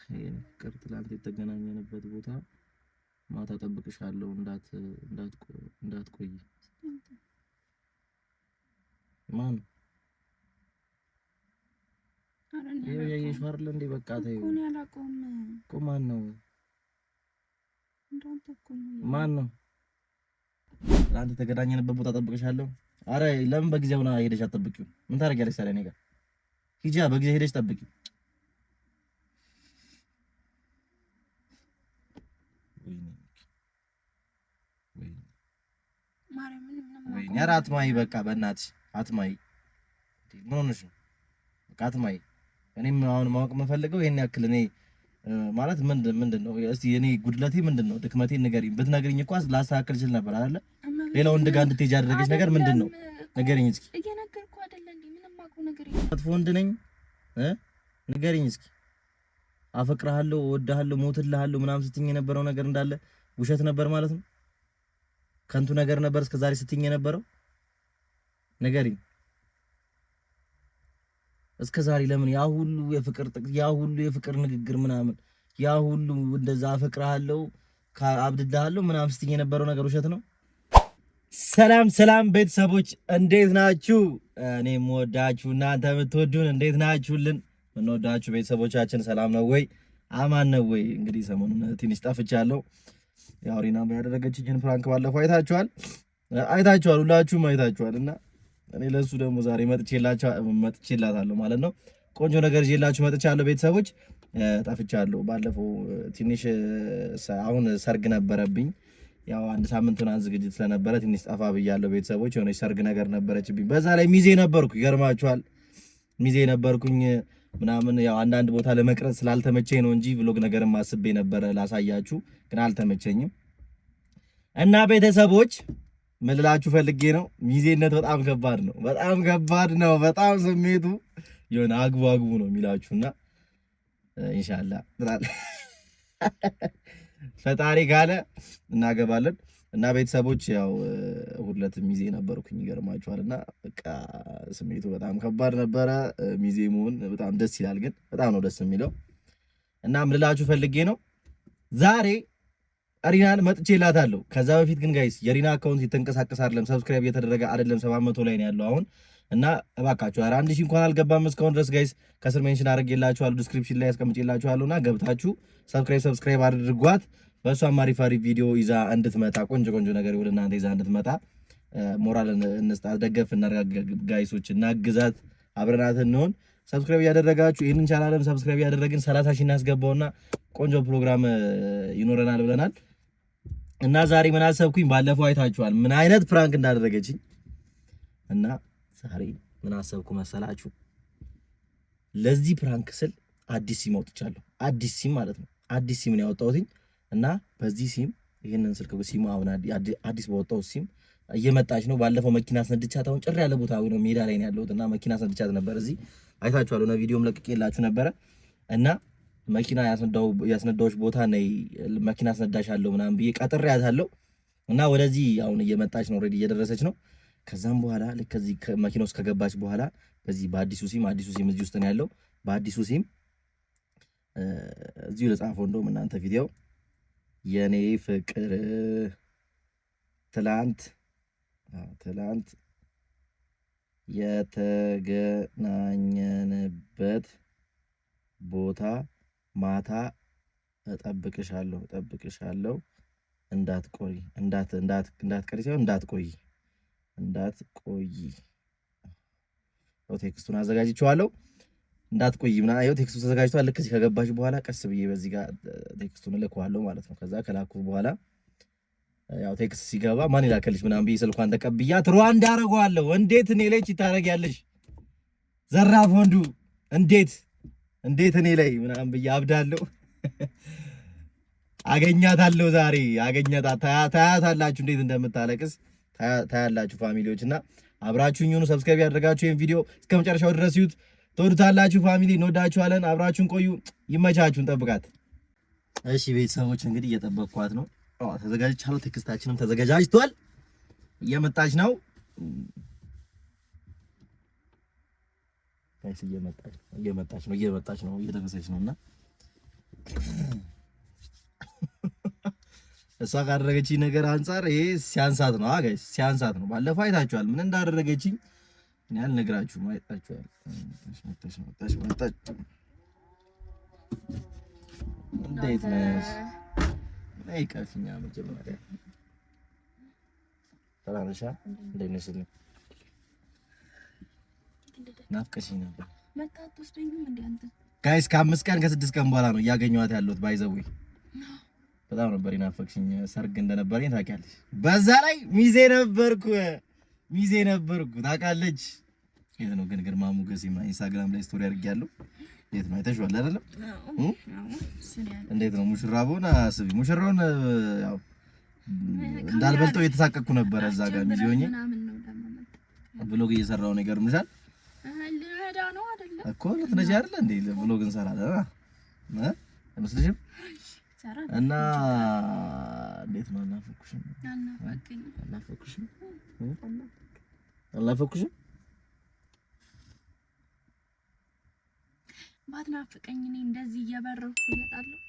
ፍቅር ትላንት የተገናኘንበት ቦታ ማታ ጠብቅሻለሁ እንዳትቆይ። ማን ያየሽ አይደል እንዴ? በቃ ተይው እኮ ነው ያላቆም እኮ። ማን ነው? ትላንት የተገናኘንበት ቦታ ጠብቅሻለሁ። አረ ለምን በጊዜው ነው ሄደሽ አትጠብቂው? ምን ታደርጊያለሽ ታዲያ? እኔ ጋር ሂጂ፣ በጊዜ ሄደሽ ጠብቂ። ወይኔ ኧረ አትማይ፣ በቃ በእናትሽ አትማይ። ምን ሆነሽ ነው? በቃ አትማይ። እኔም አሁን ማወቅ የምፈልገው ይሄን ያክል እኔ ማለት ምንድን ነው? እስቲ እኔ ጉድለቴ ምንድን ነው? ድክመቴን ንገሪኝ። ብትነግሪኝ እኮ ላስተካክል እችል ነበር አይደለ? ሌላው እንደጋ እንድትሄጂ ያደረገች ነገር ምንድን ነው? ንገሪኝ እስኪ። እየነገርኩህ አይደለ እንዴ? ምንም አውቀው ነገር የለም። መጥፎ ወንድ ነኝ? ንገሪኝ እስኪ። አፈቅርሃለሁ፣ እወድሃለሁ፣ ሞትልሃለሁ ምናምን ስትይኝ የነበረው ነገር እንዳለ ውሸት ነበር ማለት ነው? ከንቱ ነገር ነበር እስከዛሬ ስትይኝ የነበረው? ንገሪኝ እስከዛሬ ለምን ያ ሁሉ የፍቅር ንግግር ምናምን ያ ሁሉ እንደዛ አፈቅርሃለሁ አብድልሃለሁ ምናምን ስትይኝ የነበረው ነገር ውሸት ነው? ሰላም ቤተሰቦች እንዴት ናችሁ? እኔ የምወዳችሁ እናንተ የምትወዱን እንዴት ናችሁልን? የምንወዳችሁ ቤተሰቦቻችን ሰላም ነው ወይ? አማን ነው ወይ? እንግዲህ ሰሞኑን ትንሽ ጠፍቻለሁ። ያው ሪና ያደረገችኝን ፍራንክ ባለፈው አይታችኋል፣ ሁላችሁም አይታችኋልና እኔ ለሱ ደግሞ ዛሬ መጥቼላታለሁ ማለት ነው። ቆንጆ ነገር ይዤላችሁ መጥቻለሁ ቤተሰቦች። ጠፍቻለሁ ባለፈው ትንሽ አሁን ሰርግ ነበረብኝ። ያው አንድ ሳምንት ምናምን ዝግጅት ስለነበረ ትንሽ ጠፋ ብያለሁ ቤተሰቦች። የሆነች ሰርግ ነገር ነበረችብኝ። በዛ ላይ ሚዜ ነበርኩ፣ ይገርማችኋል። ሚዜ ነበርኩኝ ምናምን ያው አንዳንድ ቦታ ለመቅረጽ ስላልተመቸኝ ነው እንጂ vlog ነገርም አስቤ ነበረ ላሳያችሁ፣ ግን አልተመቸኝም። እና ቤተሰቦች ምን ልላችሁ ፈልጌ ነው፣ ሚዜነት በጣም ከባድ ነው። በጣም ስሜቱ የሆነ አግቡ ነው የሚላችሁና ኢንሻአላህ ፈጣሪ ካለ እናገባለን። እና ቤተሰቦች ያው ሁለት ሚዜ ነበርኩኝ፣ ይገርማችኋልና በቃ ስሜቱ በጣም ከባድ ነበረ። ሚዜ መሆን በጣም ደስ ይላል፣ ግን በጣም ነው ደስ የሚለው። እና ምን ልላችሁ ፈልጌ ነው ዛሬ ሪናን መጥቼላታለሁ። ከዛ በፊት ግን ጋይስ የሪና አካውንት የተንቀሳቀስ አይደለም፣ ሰብስክራይብ እየተደረገ አይደለም፣ 700 ላይ ነው ያለው አሁን። እና እባካችሁ 1000 እንኳን አልገባም እስካሁን ድረስ ጋይስ። ከስር ሜንሽን አድርጌላችኋለሁ፣ ዲስክሪፕሽን ላይ አስቀምጬላችኋለሁና ገብታችሁ ሰብስክራይብ አድርጓት። በእሷም አሪፍ ቪዲዮ ይዛ እንድትመጣ ቆንጆ ነገር ወደ እናንተ ይዛ እንድትመጣ ሞራል እንስጣት፣ ደገፍ እናደርጋት ጋይሶች፣ እናግዛት፣ አብረናት እንሆን። ሰብስክራይብ ያደረጋችሁ ይሄንን ቻናልም ሰብስክራይብ ያደረግን 30 ሺህ እናስገባውና ቆንጆ ፕሮግራም ይኖረናል ብለናል። እና ዛሬ ምን አሰብኩኝ፣ ባለፈው አይታችኋል ምን አይነት ፕራንክ እንዳደረገችኝ። እና ዛሬ ምን አሰብኩ መሰላችሁ፣ ለዚህ ፕራንክ ስል አዲስ ሲም አውጥቻለሁ። አዲስ ሲም ማለት ነው፣ አዲስ ሲም ነው ያወጣሁትኝ። እና በዚህ ሲም ይሄንን ስልክ ሲሙ አሁን አዲስ ባወጣው ሲም እየመጣች ነው። ባለፈው መኪና አስነድቻት አሁን ጭር ያለ ቦታ ነው ሜዳ ላይ ነው ያለሁት፣ እና መኪና አስነድቻት ነበር። እዚህ አይታችኋል ነው ቪዲዮም ለቅቄላችሁ ነበረ። እና መኪና ያስነዳዎች ቦታ ነይ መኪና አስነዳሻለሁ ምናምን ብዬ ቀጥሬያታለሁ። እና ወደዚህ አሁን እየመጣች ነው፣ ኦሬዲ እየደረሰች ነው። ከዛም በኋላ ልክ ከዚህ መኪና ውስጥ ከገባች በኋላ በዚህ በአዲሱ ሲም እዚህ ውስጥ ነው ያለው። በአዲሱ ሲም እዚሁ ለጻፈው እንደውም እናንተ ቪዲዮ የኔ ፍቅር ትላንት የተገናኘንበት ቦታ ማታ እጠብቅሻለሁ እንዳትቀሪ ሳይሆን እንዳትቆይ። ያው ቴክስቱን አዘጋጅቼዋለሁ፣ እንዳትቆይ ምናምን። ያው ቴክስቱ ተዘጋጅቷል። ልክ እዚህ ከገባሽ በኋላ ቀስ ብዬ በዚህ ጋር ቴክስቱን እልከዋለሁ ማለት ነው። ከዛ ከላኩት በኋላ ያው ቴክስት ሲገባ ማን ይላከልሽ ምናምን ብዬ ስልኳን ተቀብያት ሩዋንዳ አደርገዋለሁ። እንዴት እኔ ላይ ታደርጊያለሽ? ዘራፍ ወንዱ እንዴት እኔ ላይ ምናምን ብዬ አብዳለሁ። አገኛታለሁ ዛሬ ታያታላችሁ፣ እንዴት እንደምታለቅስ ታያላችሁ ፋሚሊዎች። እና አብራችሁኝ ሁኑ። ሰብስክራይብ ያደርጋችሁ ይሄን ቪዲዮ እስከ መጨረሻው ድረስ ይዩት። ተወዱታላችሁ ፋሚሊ፣ እንወዳችኋለን። አብራችሁን ቆዩ፣ ይመቻችሁን፣ ጠብቃት። እሺ ቤተሰቦች እንግዲህ እየጠበቅኳት ነው። ተዘጋጅቻለሁ፣ ቴክስታችንም ተዘጋጅቷል፣ እየመጣች ነው። እየመጣች ነው፣ እየደረሰች ነውና እሷ ካደረገችኝ ነገር አንፃር ይሄ ሲያንሳት ነው። ጋይስ ሲያንሳት ነው። ባለፈው አይታችኋል ምን እንዳደረገችኝ። እኔ አልነግራችሁም፣ አይታችኋል። መጣች። እንዴት ነሽ? ነይ ቀፊኛ መጀመሪያ ተራነሻ። እንዴት ነሽ? ናፍቀሽኝ ነበር። ጋይስ ከ5 ቀን ከ6 ቀን በኋላ ነው እያገኘኋት ያለሁት። ባይዘው በጣም ነበር ይናፈቅሽኝ። ሰርግ እንደነበረኝ ታውቂያለሽ። በዛ ላይ ሚዜ ነበርኩ ታውቃለች። የት ነው ግን ግርማ ሞገሴ ኢንስታግራም ላይ ስቶሪ አድርጌያለሁ። የት ነው አይተሽዋል አይደለም? እንዴት ነው ሙሽራውን አስቢ። ሙሽራውን ያው እንዳልበልጠው እየተሳቀቅኩ ነበረ እዛ ጋር ሚዜ ሆኜ ብሎግ እየሰራሁ ነው። ይገርምሻል እኮ ልትነጂ አይደለ እንዴ? ብሎግ እንሰራለን አይመስልሽም? እና እንዴት ነው አልናፈኩሽም? ባትናፍቀኝ እኔ እንደዚህ እየበረርኩ እመጣለሁ።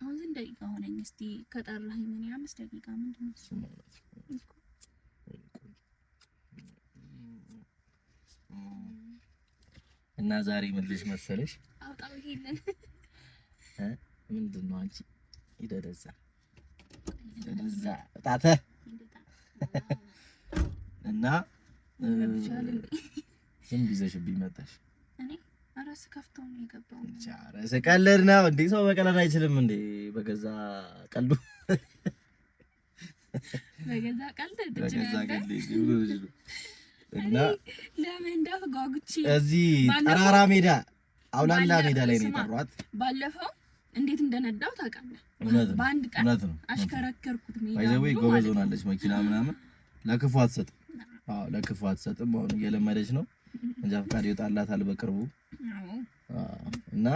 አሁን ስንት ደቂቃ ሆነኝ? እስቲ ከጠራኸኝ ምን 5 ደቂቃ ምንድን ነው እሱ ማለት ነው? እና ዛሬ ምን ልሽ መሰለሽ? አውጣው ይሄንን ምንድን ነው አንቺ ይደረዛ ጣተ እና ዝም ብዘሽብኝ መጣሽ። እኔ አራስ ከፍተው ነው የገባው። አራስ ቀልድ ነው እንዴ? ሰው መቀለድ አይችልም እንዴ? በገዛ ቀልዱ በገዛ ቀልድ እና ለምን እንዳጓጉቺ እዚህ ጠራራ ሜዳ አውላላ ሜዳ ላይ ነው የጠሯት። ባለፈው እንዴት እንደነዳው ታውቃለህ? በአንድ ቀን አሽከረከርኩት። ሜዳ ባይዘዌ ጎበዝ ሆናለች። መኪና ምናምን ለክፉ አትሰጥም። አዎ ለክፉ አትሰጥም። አሁን እየለመደች ነው። እንጃ ፈቃድ ይወጣላታል በቅርቡ። እና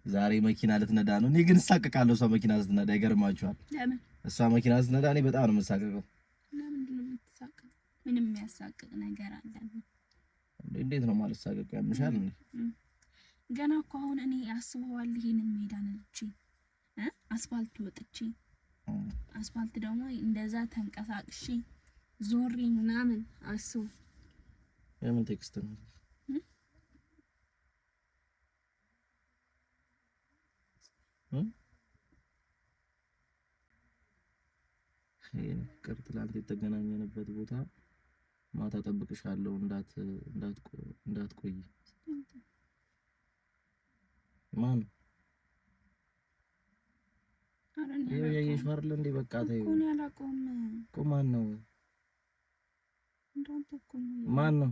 ዛሬ መኪና ልትነዳ ነው። እኔ ግን እሳቀቃለሁ እሷ መኪና ስትነዳ። ይገርማችኋል። ለምን እሷ መኪና ስትነዳ እኔ በጣም ነው የምሳቀቀው። ለምንድን ነው የምትሳቀቀው? ምንም የሚያሳቅቅ ነገር አለ? እንዴት ነው ማለት ሳቀቅ? ያምሻል እንዴ? ገና እኮ አሁን እኔ አስበዋል ይሄንን ሜዳ ነልቼ አስፋልት ወጥቼ አስፋልት ደግሞ እንደዛ ተንቀሳቅሼ ዞሬ ምናምን አስቡ። የምን ቴክስት ነው? ፍቅር ትላንት የተገናኘንበት ቦታ ማታ ጠብቅሻለሁ እንዳትቆይ። ማን ያየሽው አይደል እንዴ? በቃ ተይው እኮ ነው ያላቆም እኮ። ማን ነው እንዳንተ እኮ ነው? ማን ነው?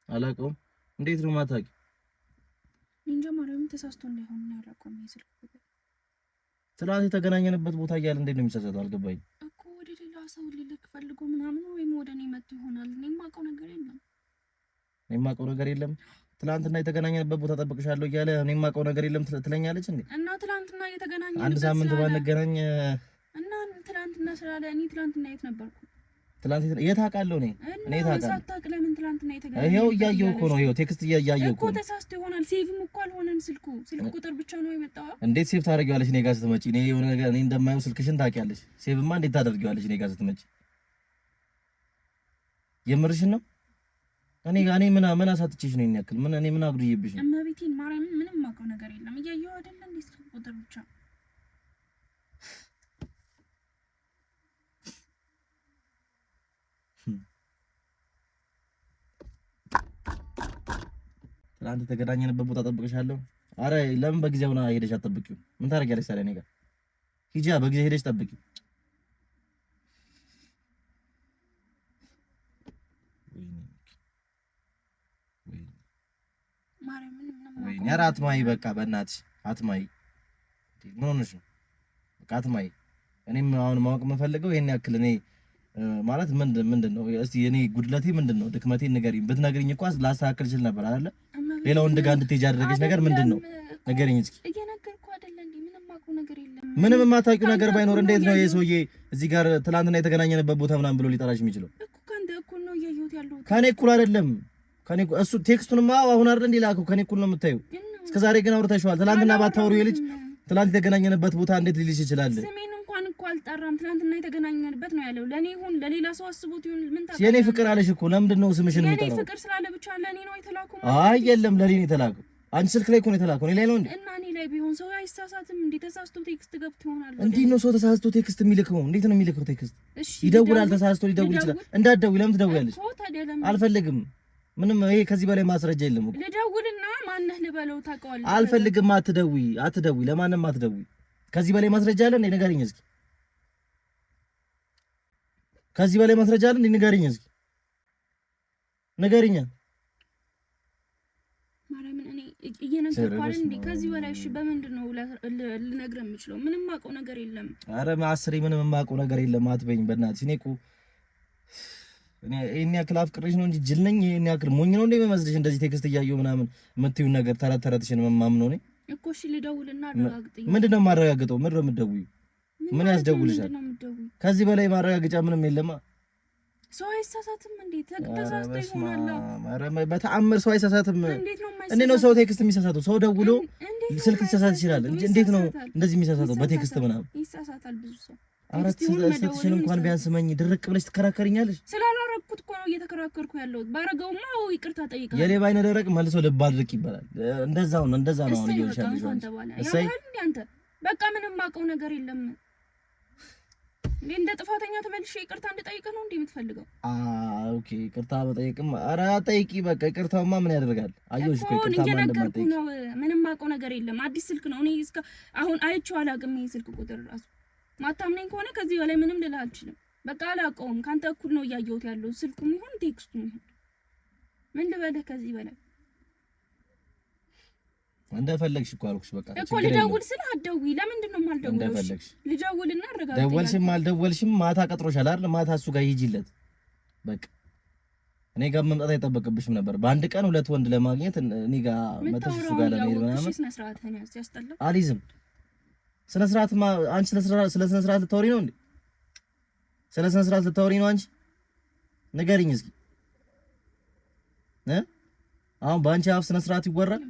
አላቆም። እንዴት ነው ማታቂ? እንጃ ማርያም ተሳስቶ እንዳይሆን ነው ያላቆም። ይስልክ ትላንት የተገናኘንበት ቦታ እያለ እንዴት ነው የሚሳሳተው? አልገባኝ እኮ። ወደ ሌላ ሰው ሊልክ ፈልጎ ምናምን ወይም ወደ እኔ መጥቶ ይሆናል። እኔ የማውቀው ነገር የለም። ትላንትና የተገናኘንበት ቦታ ጠብቅሻለሁ እያለ እኔ የማውቀው ነገር የለም ትለኛለች እንዴ? እና ትላንትና የተገናኘንበት አንድ ሳምንት ባንገናኝ እና ትላንትና ስላለ እኔ ትላንትና የት ነበርኩ? ትላንት የት አውቃለሁ? እኔ ታውቃለህ? ሳታውቅ ለምን ትላንትና የተገናኘን? ይሄው እያየሁ እኮ ነው። ይሄው ቴክስት እያየሁ እኮ ተሳስቶ ይሆናል። ሴቭም እኮ አልሆነም ስልክ ቁጥር ብቻ ነው የመጣው። እንዴት ሴቭ ታደርጊዋለሽ? እኔ ጋር ስትመጪ እኔ የሆነ ነገር እኔ እንደማየው ስልክሽን ታውቂያለሽ። ሴቭማ እንዴት ታደርጊዋለሽ? እኔ ጋር ስትመጪ የምርሽን ነው? እኔ ምን አሳትቼሽ ነው? ያክል ምን አጉድዬብሽ ነው? እመቤቴን ማርያምን ምንም የማውቀው ነገር የለም። እያየሁ አይደለ እንዴ? ስልክ ቁጥር ብቻ ትላንት የተገናኘንበት ቦታ ጠብቅሻለሁ። አረ ለምን በጊዜው ሆነ ሄደሽ አትጠብቂው? ምን ታደርጊያለሽ ታዲያ? እኔ ጋር ሂጂ፣ በጊዜ ሄደሽ ጠብቂ። ወይኔ ኧረ አትማይ፣ በቃ በእናትሽ አትማይ። ምን ሆነሽ ነው? በቃ አትማይ። እኔም አሁን ማወቅ የምፈልገው ይሄን ያክል እኔ ማለት ምንድን ነው? እስቲ እኔ ጉድለቴ ምንድን ነው? ድክመቴን ንገሪኝ። ብትነግሪኝ እኮ ላስተካክል እችል ነበር አይደለ? ሌላው እንደጋ እንድትሄጂ ያደረገች ነገር ምንድን ነው? ንገሪኝ እስኪ። እየነገርኩህ አይደለ እንዴ? ምንም የማውቀው ነገር የለም። ምንም የማታውቂው ነገር ባይኖር እንዴት ነው ይሄ ሰውዬ እዚህ ጋር ትናንትና የተገናኘንበት ቦታ ምናምን ብሎ ሊጠራሽ የሚችለው? እኮ ካንተ እኮ ነው እያየሁት ያለው። ከኔ እኩል አይደለም። ከኔ እሱ ቴክስቱንማ አሁን አይደል እንዴ ላከው። ከኔ እኩል ነው የምታየው። እስከዛሬ ግን አውርተሽዋል። ትናንትና ባታወሩ የልጅ ትናንት የተገናኘንበት ቦታ እንዴት ሊልሽ ይችላል? ስሜን እንኳን እኮ አልጠራም። ትናንትና የተገናኘንበት ነው ያለው። ለኔ ይሁን ለሌላ ሰው አስቦት ይሁን ምን ታውቃለህ? የኔ ፍቅር አለሽ እኮ ለምንድን ነው ስምሽን የሚጠራው? የኔ ፍቅር ስላለ ብቻ ለኔ ነው የተላከው? አይ የለም ለኔ ነው የተላከው። አንቺ ስልክ ላይ እኮ ነው የተላከው። እኔ ላይ ነው እንዴ? እና እኔ ላይ ቢሆን ሰው አይሳሳትም እንዴ? ተሳስቶ ቴክስት ገብቶ ይሆናል። እንዴት ነው ሰው ተሳስቶ ቴክስት የሚልከው? እንዴት ነው የሚልከው ቴክስት? ይደውላል። ተሳስቶ ሊደውል ይችላል። እንዳትደውይ። ለምን ትደውያለሽ? አልፈልግም። ምንም ይሄ ከዚህ በላይ ማስረጃ የለም እኮ። ልደውልና ማነህ ልበለው? ታውቀዋለህ። አልፈልግም። አትደውይ። ለማንም አትደውይ። ከዚህ በላይ ማስረጃ አለ እንዴ? ንገሪኝ እስኪ። ከዚህ በላይ ማስረጃ አለ እንዴ? ንገሪኝ እስኪ። ንገሪኝ። ማርያምን እኔ እየነገርኩህ አይደል እንዴ? ከዚህ በላይ እሺ፣ በምንድን ነው ልነግርህ የምችለው? ምንም የማውቀው ነገር የለም። ኧረ ማስሬ ምንም የማውቀው ነገር የለም አትበይኝ በእናትሽ። እኔ እኮ እኔ ያክል አፍቅሬሽ ነው እንጂ ጅል ነኝ? ይሄን ያክል ሞኝ ነው እንዴ በመስልሽ? እንደዚህ ቴክስት እያየሁ ምናምን የምትይውን ነገር ተረትሽን መማምነው ነኝ እኮ። እሺ ልደውልና አረጋግጥ። ምንድን ነው የማረጋግጠው? ምንድን ነው የምትደውይው? ምን ያስደውልሻል? ከዚህ በላይ ማረጋገጫ ምንም የለማ። ሰው አይሳሳትም እንዴ? ተሳስቶ ይሆናል። ኧረ በተአምር ሰው አይሳሳትም። እንዴት ነው ሰው ቴክስት የሚሳሳተው? ሰው ደውሎ ስልክ ሊሳሳት ይችላል እንጂ እንዴት ነው እንደዚህ የሚሳሳተው? በቴክስት ምናምን ይሳሳታል ብዙ ሰው። አራት ሰዓትሽን እንኳን ቢያንስ መኝ ድርቅ ብለሽ ትከራከሪኛለሽ። ስላላረኩት እኮ ነው እየተከራከርኩ ያለሁት። ባረገውማ ይቅርታ ጠይቃለሁ። የሌባ አይነ ደረቅ መልሶ ልብ አድርቅ ይባላል። እንደዛው ነው አሁን ይወልሻለሽ። እሰይ አንተ በቃ ምንም ማውቀው ነገር የለም። እንደ ጥፋተኛ ተመልሼ ይቅርታ እንድጠይቅህ ነው እንዴ የምትፈልገው? ኦኬ ይቅርታ በጠይቅም ኧረ ጠይቂ በቃ። ይቅርታውማ ምን ያደርጋል? አየሁሽ እኮ ይቅርታ እንደማትጠይቂ ነው። ምንም ማውቀው ነገር የለም። አዲስ ስልክ ነው። እኔ እስከ አሁን አይቼው አላውቅም። ይሄ ስልክ ቁጥር ራሱ ማታምነኝ ከሆነ ከዚህ በላይ ምንም ልልህ አልችልም። በቃ አላውቀውም። ካንተ እኩል ነው እያየሁት ያለው ስልኩም ይሁን ቴክስቱም ይሁን። ምን ልበልህ ከዚህ በላይ? እንደፈለግሽ እኮ አልኩሽ። በቃ እኮ ልደውል ስለ አትደውይ። ለምንድን ነው የማልደውለው? እንደፈለግሽ ልደውልና አረጋግጥ። ደወልሽም አልደወልሽም ማታ ቀጥሮሻል አይደል? ማታ እሱ ጋር ሂጂለት በቃ። እኔ ጋር መምጣት አይጠበቅብሽም ነበር። በአንድ ቀን ሁለት ወንድ ለማግኘት እኔ ጋር መተሽ እሱ ጋር ለመሄድ ምናምን ስነ ስርዓትህን ያስጠላ አሊዝም ስነ ስርዓት አንቺ ስለ ስነ ስርዓት ልታወሪ ነው እንዴ? ስለ ስነ ስርዓት ልታወሪ ነው አንቺ? ንገሪኝ እስኪ አሁን በአንቺ አፍ ስነ ስርዓት ይወራል?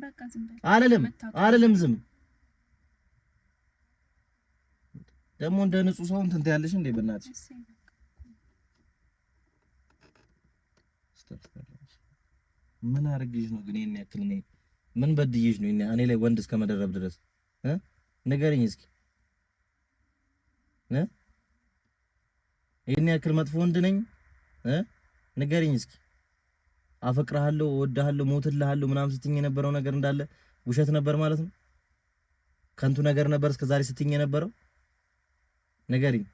አልልም። ዝም ደግሞ እንደ ንጹህ ሰው እንትን ትያለሽ እንዴ? በእናትሽ ምን አርግሽ ነው ግን? ይሄን ያክል ምን በድዬሽ ነው እኔ ላይ ወንድ እስከ መደረብ ድረስ? ንገሪኝ እስኪ ይሄን ያክል መጥፎ ወንድ ነኝ? ንገሪኝ እስኪ። አፈቅርሃለሁ፣ እወድሃለሁ፣ ሞትልሃለሁ ምናምን ስትኝ የነበረው ነገር እንዳለ ውሸት ነበር ማለት ነው? ከንቱ ነገር ነበር እስከዛሬ ስትኝ የነበረው? ንገሪኝ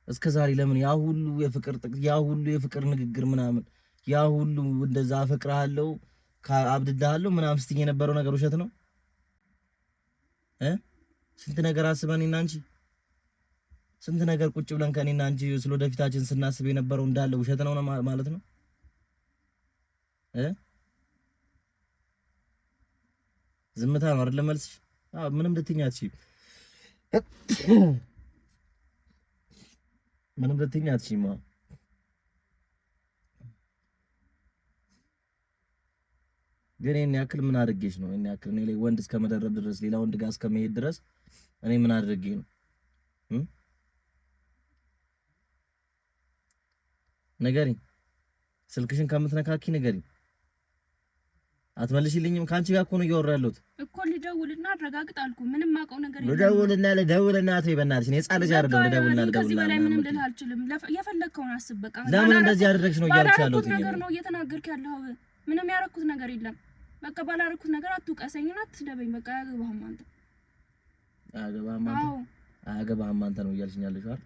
እስከዛሬ ለምን ያ ሁሉ የፍቅር ያ ሁሉ የፍቅር ንግግር ምናምን ያ ሁሉ እንደዛ አፈቅርሃለሁ አብድልሃለሁ ምናምን ስትኝ የነበረው ነገር ውሸት ነው? ስንት ነገር አስበን እና አንቺ ስንት ነገር ቁጭ ብለን ከኔና አንቺ ስለወደፊታችን ስናስብ የነበረው እንዳለ ውሸት ነው ማለት ነው? ዝምታ ነው አይደል መልስሽ? ምንም ልትይኝ አትችይም። ምንም ልትይኝ አትችይም። ግን እኔ ያክል ምን አድርጌሽ ነው? እኔ ያክል እኔ ላይ ወንድ እስከ መደረብ ድረስ ሌላ ወንድ ጋር እስከ መሄድ ድረስ እኔ ምን አድርጌ ነው? ንገሪኝ። ስልክሽን ከምትነካኪ ንገሪኝ። አትመልሽልኝም? ካንቺ ጋር እኮ ነው እያወራሁ ያለሁት እኮ። ልደውልና አረጋግጥ አልኩ። ምንም አውቀው ነገር የለም። ልደውልና አትበይ በእናትሽ። እኔ ሕፃን ልጅ አይደለሁም። ልደውልና ከዚህ በላይ ምንም ልልህ አልችልም። የፈለግከውን አስብ በቃ። ለምን እንደዚህ አደረግሽ ነው እያልኩሽ ያለሁት ነገር ነው እየተናገርክ ያለው። ምንም ያረኩት ነገር የለም። በቃ ባላረኩት ነገር አትውቀሰኝና አትስደበኝ። በቃ አያገባህም አንተ። አያገባህም አንተ ነው እያልሽኝ ያለሽው አይደል?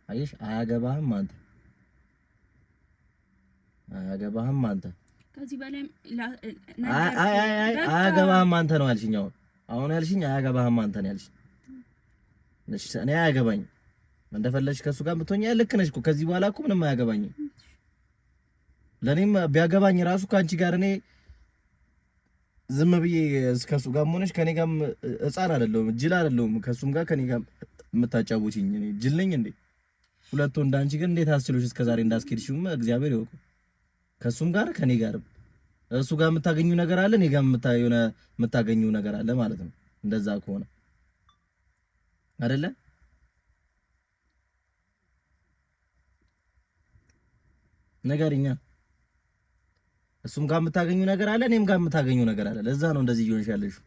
አየሽ፣ አያገባህም አንተ ከዚህ በላይ አያገባህም አንተ ነው ያልሽኝ። አሁን ያልሽኝ አያገባህም አንተ ነው ያልሽኝ። እኔ አያገባኝም። እንደፈለግሽ ከሱ ጋር ብትሆኚ ልክ ነሽ እኮ። ከዚህ በኋላ እኮ ምንም አያገባኝም። ለኔም ቢያገባኝ ራሱ ከአንቺ ጋር እኔ ዝም ብዬ እስከሱ ጋር ሆነሽ ከኔ ጋር ሕፃን አይደለሁም፣ ጅል አይደለሁም። ከሱም ጋር ከኔ ጋር የምታጫውቺኝ እኔ ጅል ነኝ እንዴ? ሁለት ወንድ አንቺ ግን እንዴት አስችሎሽ እስከዛሬ እንዳስኬድሽውም እግዚአብሔር ይወቁ። ከሱም ጋር ከኔ ጋር እሱ ጋር የምታገኙ ነገር አለ፣ እኔ ጋር የምታገኙ ነገር አለ ማለት ነው። እንደዛ ከሆነ አይደለ ነገርኛ። እሱም ጋር የምታገኙ ነገር አለ፣ እኔም ጋር የምታገኙ ነገር አለ። ለዛ ነው እንደዚህ እየሆንሽ ያለሽው።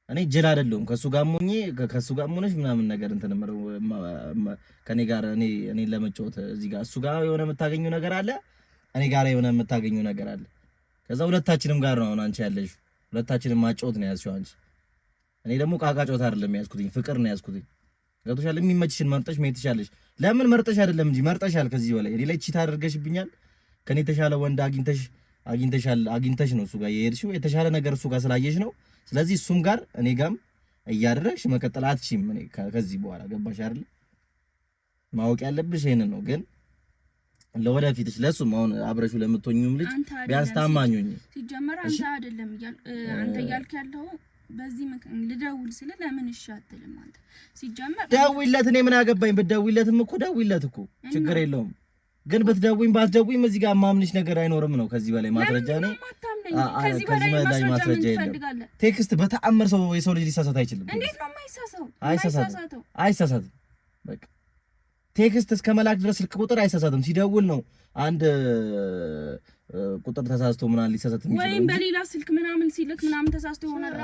እኔ ጅል አይደለሁም። ከሱ ጋር ሆኜ ከሱ ጋር ሆነሽ ምናምን ነገር እንትን ከኔ ጋር እኔ ለመጫወት እዚህ ጋር እሱ ጋር የሆነ የምታገኙ ነገር አለ፣ እኔ ጋር የሆነ የምታገኙ ነገር አለ። ከዛ ሁለታችንም ጋር ነው አንቺ ያለሽ። ሁለታችንም ማጫወት ነው ያዝሽው አንቺ። እኔ ደግሞ ቃቃ ጫወት አይደለም ያዝኩትኝ፣ ፍቅር ነው ያዝኩትኝ። ገብቶሻል? የሚመችሽን መርጠሽ መሄድ ትችያለሽ። ለምን መርጠሽ አይደለም እንጂ መርጠሻል። ከዚህ በላይ እኔ ላይ ቺት አድርገሽብኛል። ከኔ የተሻለ ወንድ አግኝተሽ ነው እሱ ጋር የሄድሽው። የተሻለ ነገር እሱ ጋር ስላየሽ ነው። ስለዚህ እሱም ጋር እኔ ጋርም እያደረግሽ መቀጠል አትችይም። እኔ ከዚህ በኋላ ገባሽ አይደል? ማወቅ ያለብሽ ይሄንን ነው። ግን ለወደፊትሽ ለሱም አሁን አብረሹ ለምትሆኚውም ልጅ ቢያንስ ታማኙኝ። ሲጀመር አንተ አይደለም አንተ እያልክ ያለው በዚህ ልደውል ስለ ለምን እሺ አትልም አንተ? ሲጀመር ደውይለት። እኔ ምን አገባኝ? ብትደውይለትም እኮ ደውይለት እኮ ችግር የለውም። ግን ብትደውይም ባትደውይም እዚህ ጋር ማምንሽ ነገር አይኖርም ነው። ከዚህ በላይ ማስረጃ ነው። ከዚህ በላይ ማስረጃ የለም። ቴክስት በተአምር የሰው ልጅ ሊሳሳት አይችልም። እንዴት ነው የማይሳሳው? አይሳሳትም። በቃ ቴክስት እስከ መላክ ድረስ ስልክ ቁጥር አይሳሳትም። ሲደውል ነው አንድ ቁጥር ተሳስቶ ምናምን ሊሳሳት የሚችለው ወይም በሌላ ስልክ ምናምን ሲልክ ምናምን ተሳስቶ ይሆናል።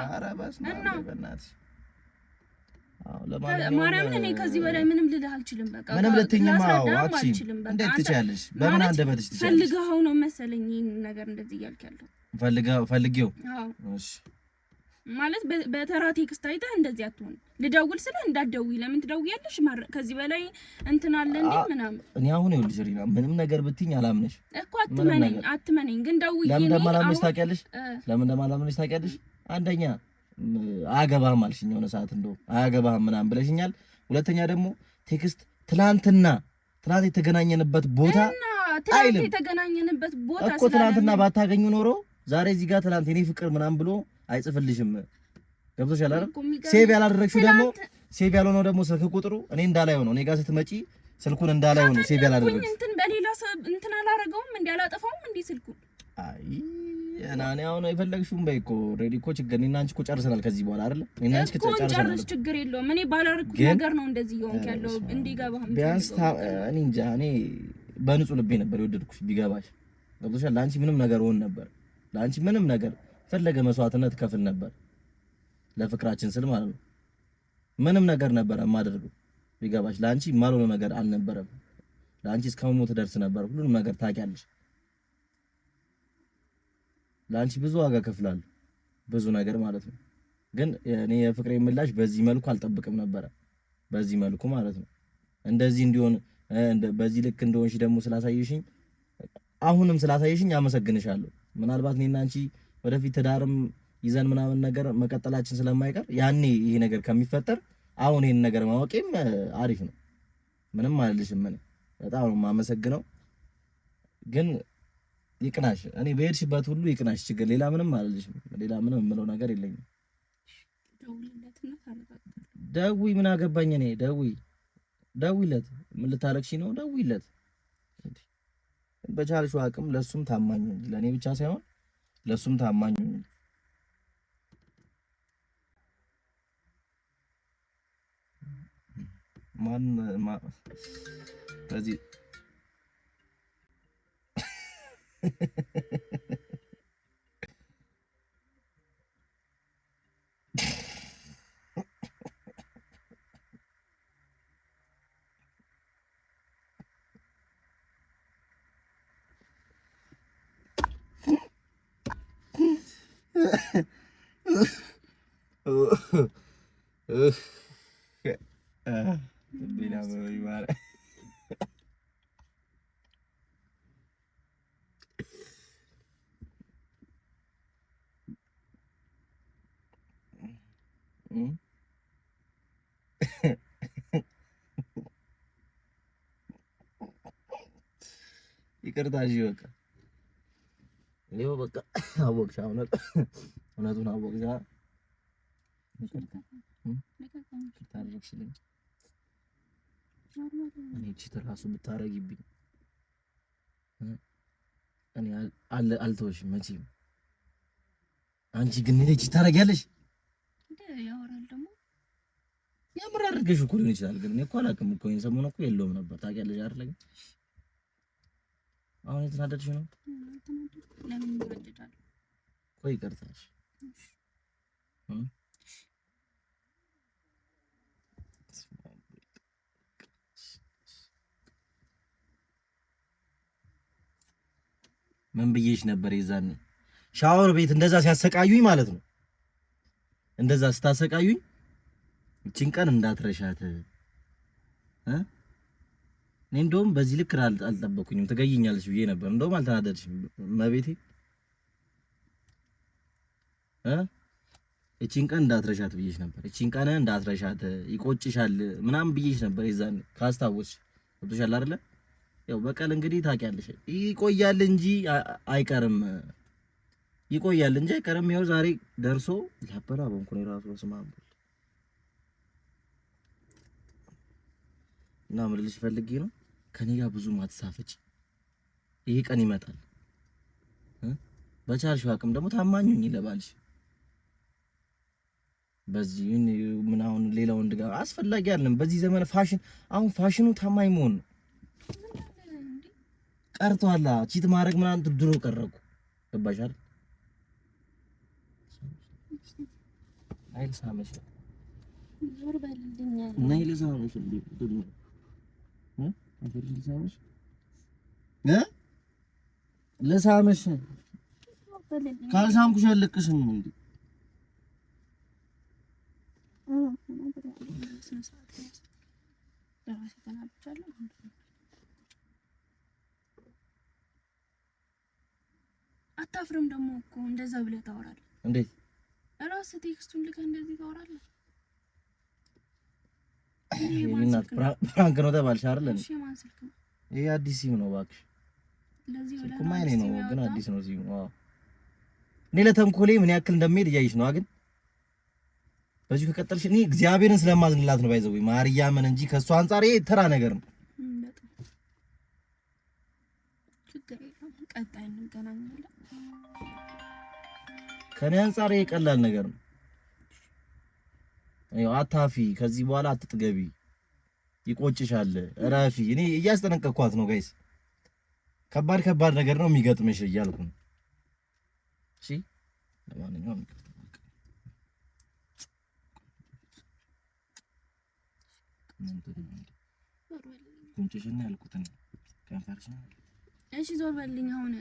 ማርያምን እኔ ከዚህ በላይ ምንም ልልህ አልችልም። በቃ ምንም ልትኝማ አልችልም። እንዴት ትችያለሽ? በምን አንደበትሽ ትችያለሽ? ፈልገኸው ነው መሰለኝ ይሄን ነገር እንደዚህ እያልክ ያለው ፈልጌው። እሺ ማለት በተራ ቴክስት አይተህ እንደዚህ አትሆን። ልደውል ስለ እንዳትደውይ ለምን ትደውያለሽ? ከዚህ በላይ እንትን አለ እንዴ ምናምን። እኔ አሁን ይኸውልሽ ሪና ምንም ነገር ብትይኝ አላምነሽ እኮ አትመነኝ። ግን ደውዬ ለምን እንደማላምነሽ ታውቂያለሽ? አንደኛ አያገባህም አልሽኝ የሆነ ሰዓት እንደው አያገባህም ምናምን ብለሽኛል። ሁለተኛ ደግሞ ቴክስት ትናንት የተገናኘንበት ቦታ አይልም እኮ ትናንትና ባታገኙ ኖሮ ዛሬ እዚህ ጋር ትናንት የኔ ፍቅር ምናምን ብሎ አይጽፍልሽም። ገብቶሻል አይደል? ሴቭ ያላደረግሽው ደግሞ ሴቭ ያልሆነው ደግሞ ስልክ ቁጥሩ እኔ እንዳላየው ነው። እኔ ጋር ስትመጪ ስልኩን እንዳላየው ነው ሴቭ ያላደረግሽው። እንትን በሌላ እንትን አላረገውም እንዴ አላጠፋውም እንዴ ስልኩን? አይ እኔ አሁን የፈለግሽውን በይ እኮ ኦልሬዲ እኮ ችግር እኔና አንቺ እኮ ጨርሰናል። ከዚህ በኋላ አይደል እኔና አንቺ ጨርሰናል። ችግር የለውም። እኔ ባላረኩት ነገር ነው እንደዚህ ይሆንክ ያለው እንዲገባህም ቢያንስ እኔ እንጃ እኔ በንጹህ ልቤ ነበር የወደድኩሽ ቢገባሽ። ገብቶሻል? ለአንቺ ምንም ነገር ሆን ነበር። ለአንቺ ምንም ነገር ፈለገ መስዋዕትነት ከፍል ነበር ለፍቅራችን ስል ማለት ነው። ምንም ነገር ነበር የማደርገው ቢገባሽ። ለአንቺ የማልሆነው ነገር አልነበረም። ለአንቺ እስከ መሞት ደርስ ነበር። ሁሉንም ነገር ታውቂያለሽ። ለአንቺ ብዙ ዋጋ ከፍላለሁ፣ ብዙ ነገር ማለት ነው። ግን እኔ የፍቅሬ ምላሽ በዚህ መልኩ አልጠብቅም ነበረ። በዚህ መልኩ ማለት ነው። እንደዚህ እንዲሆን በዚህ ልክ እንደሆንሽ ደግሞ ስላሳየሽኝ፣ አሁንም ስላሳየሽኝ አመሰግንሻለሁ። ምናልባት እኔና አንቺ ወደፊት ትዳርም ይዘን ምናምን ነገር መቀጠላችን ስለማይቀር ያኔ ይሄ ነገር ከሚፈጠር አሁን ይሄን ነገር ማወቄም አሪፍ ነው። ምንም አልልሽም። እኔ በጣም ነው የማመሰግነው። ግን ይቅናሽ፣ እኔ በሄድሽበት ሁሉ ይቅናሽ። ችግር ሌላ ምንም አልልሽም። ሌላ ምንም የምለው ነገር የለኝም። ደውይ፣ ምን አገባኝ እኔ። ደውይለት። ምን ልታለቅሺ ነው? ደውይለት። በቻልሽው አቅም ለሱም ታማኝ ነኝ። ለኔ ብቻ ሳይሆን ለሱም ታማኝ ነኝ። በዚህ ይቅርታ። እሺ በቃ ይኸው በቃ አወቅሽ፣ እውነቱን አወቅሽ። ይቅርታ ታደርግሽልኝ እኔ ቺት ራሱ ብታረጊብኝ እኔ አልተወሽም መቼም። አንቺ ግን እኔ ቺት ታረጊያለሽ? ያወራል ደግሞ የምር አድርገሽ እኮ ሊሆን ይችላል። ግን እኔ እኮ አላውቅም እኮ ይሄን ሰሞኑን እኮ የለውም ነበር ታውቂያለሽ አይደል? ግን አሁን የተናደድሽ ነው? ለምን ይወደዳል? ቆይ ይቅርታሽ ምን ብዬሽ ነበር የዛኔ ሻወር ቤት እንደዛ ሲያሰቃዩኝ ማለት ነው። እንደዛ ስታሰቃዩኝ እቺን ቀን እንዳትረሻት እኔ እንደውም በዚህ ልክ አልጠበኩኝም። ትገይኛለሽ ብዬ ነበር። እንደውም አልተናደድሽም መቤቴ እቺን ቀን እንዳትረሻት ብዬሽ ነበር። እቺን ቀን እንዳትረሻት ይቆጭሻል ምናምን ብዬሽ ነበር የዛኔ ካስታወስሽ። ወጥቶሻል አይደለ? ያው በቀል እንግዲህ ታውቂያለሽ ይቆያል እንጂ አይቀርም። ይቆያል እንጂ አይቀርም። ያው ዛሬ ደርሶ ያበላ በእንኩ ነው ራሱ ስማም እና ምን ልልሽ ፈልጌ ነው ከኔ ጋር ብዙ ማትሳፈጭ። ይሄ ቀን ይመጣል። በቻልሽው አቅም ደግሞ ታማኙኝ ለባልሽ። በዚህ ምን አሁን ሌላ ወንድ ጋር አስፈላጊ አይደለም። በዚህ ዘመን ፋሽን አሁን ፋሽኑ ታማኝ መሆን ነው ቀርቷል። ቺት ማድረግ ምናምን ድሮ ቀረኩ። ገባሽ አይደል? አይል ሳመሽ ዞር በልልኝ ነይ ልሳመሽ ልሳምሽ ካልሳምኩሽ አልለቅሽም እንዴ? አታፍርም ደግሞ እኮ እንደዛ ብለህ ታወራለህ። እንዴት እራስህ ቴክስቱን ልከህ እንደዚህ ታወራለህ? ይሄናት ፍራንክ ነው ተባልሽ አይደል? እሺ ማን ስልክ ነው? ይሄ አዲስ ሲም ነው እባክሽ። ለዚህ ወላ ማይኔ ነው ግን አዲስ ነው ሲም። አዎ እኔ ለተንኮሌ ምን ያክል እንደምሄድ እያይሽ ነው ግን በዚህ ከቀጠልሽ እኔ እግዚአብሔርን ስለማዝንላት ነው ባይዘው ማርያምን እንጂ ከሷ አንፃር ይሄ ተራ ነገር ነው። ችግር የለም ቀጣይ እንገናኛለን። ከኔ አንፃር ይሄ ቀላል ነገር ነው። አይው አታፊ ከዚህ በኋላ አትጥገቢ፣ ይቆጭሻል፣ እረፊ። እኔ እያስጠነቀቅኳት ነው ጋይስ። ከባድ ነገር ነው የሚገጥምሽ እያልኩ ነው። እሺ ለማንኛውም ቁንጭሽና ያልኩትን ከንፈርሽ ነው። እሺ ዞር በልኝ። አሁን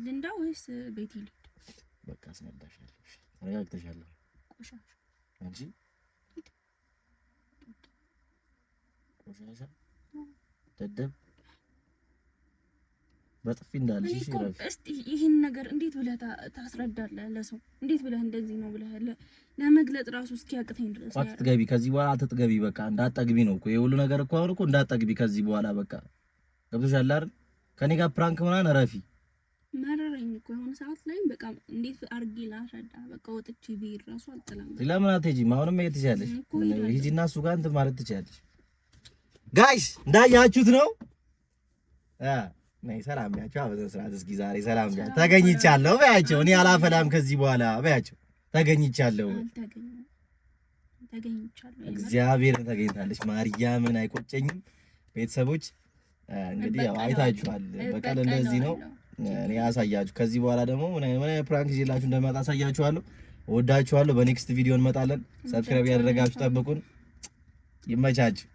ልንዳ ወይስ ቤት ልሂድ? በቃ አስነዳሻለሁ። ተረጋግተሻል? ቆሻሻ አንቺ ቆሻሻ ደደብ በጥፊ እንዳልሽ ይረፍ። እስቲ ይሄን ነገር እንዴት ብለህ ታስረዳለህ ለሰው? እንዴት ብለህ እንደዚህ ነው ብለህ ለመግለጽ ራሱ እስኪያቅተኝ ድረስ አትጥገቢ። ከዚህ በኋላ አትጥገቢ። በቃ እንዳትጠግቢ ነው እኮ የሁሉ ነገር እኮ አሁን እኮ እንዳትጠግቢ ከዚህ በኋላ በቃ ገብቶሻል አይደል? ከኔ ጋር ፕራንክ ምናምን እረፊ። መረረኝ እኮ የሆነ ሰዓት ላይ በቃ እንዴት አድርጌ ላስረዳ? በቃ ወጥቼ ብሄድ ራሱ አልጠላም። ለምን አትሄጂም? አሁንም መሄድ ትችያለሽ። ሂጂና እሱ ጋር እንትን ማለት ትችያለሽ። ጋይስ እንዳያችሁት ነው ነይ ሰላም ቢያቸው አበዘ ስርዓት እስኪ ዛሬ ሰላም ቢያ ተገኝቻለሁ በያቸው። እኔ አላፈላም ከዚህ በኋላ በያቸው። ተገኝቻለሁ እግዚአብሔርን ተገኝታለች። ማርያምን አይቆጨኝም። ቤተሰቦች እንግዲህ ያው አይታችኋል። በቀል እንደዚህ ነው። እኔ አሳያችሁ። ከዚህ በኋላ ደግሞ ምን ፕራንክ ይዤላችሁ እንደመጣ አሳያችኋለሁ። እወዳችኋለሁ። በኔክስት ቪዲዮ እንመጣለን። ሰብስክራይብ ያደረጋችሁ ጠብቁን። ይመቻችሁ።